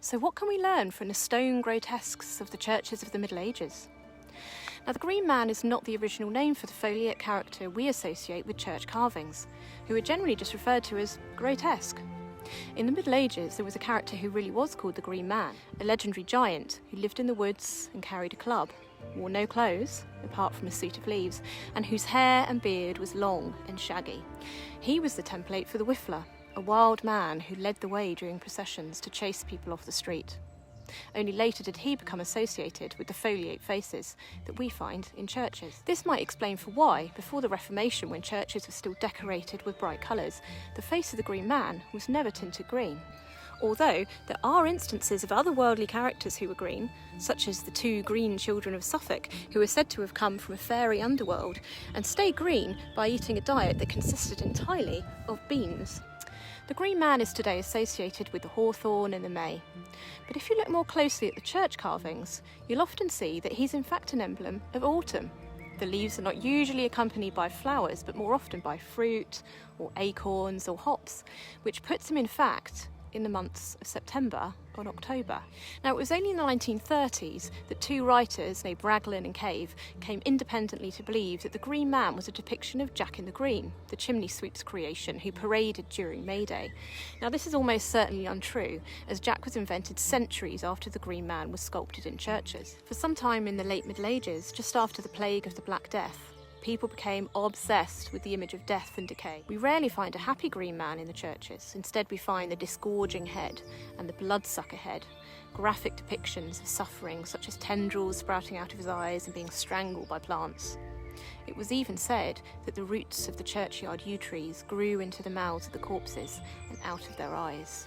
So what can we learn from the stone grotesques of the churches of the Middle Ages? Now, the Green Man is not the original name for the foliate character we associate with church carvings, who are generally just referred to as grotesque. In the Middle Ages, there was a character who really was called the Green Man, a legendary giant who lived in the woods and carried a club, wore no clothes apart from a suit of leaves, and whose hair and beard was long and shaggy. He was the template for the whiffler, a wild man who led the way during processions to chase people off the street. Only later did he become associated with the foliate faces that we find in churches. This might explain for why, before the Reformation, when churches were still decorated with bright colours, the face of the Green Man was never tinted green. Although there are instances of otherworldly characters who were green, such as the two green children of Suffolk, who are said to have come from a fairy underworld and stayed green by eating a diet that consisted entirely of beans. The Green Man is today associated with the hawthorn and the may. But if you look more closely at the church carvings, you'll often see that he's in fact an emblem of autumn. The leaves are not usually accompanied by flowers, but more often by fruit or acorns or hops, which puts him in fact in the months of September and October. Now, it was only in the 1930s that two writers named Raglan and Cave came independently to believe that the Green Man was a depiction of Jack in the Green, the chimney sweep's creation, who paraded during May Day. Now, this is almost certainly untrue, as Jack was invented centuries after the Green Man was sculpted in churches. For some time in the late Middle Ages, just after the plague of the Black Death, people became obsessed with the image of death and decay. We rarely find a happy Green Man in the churches. Instead, we find the disgorging head and the bloodsucker head, graphic depictions of suffering such as tendrils sprouting out of his eyes and being strangled by plants. It was even said that the roots of the churchyard yew trees grew into the mouths of the corpses and out of their eyes.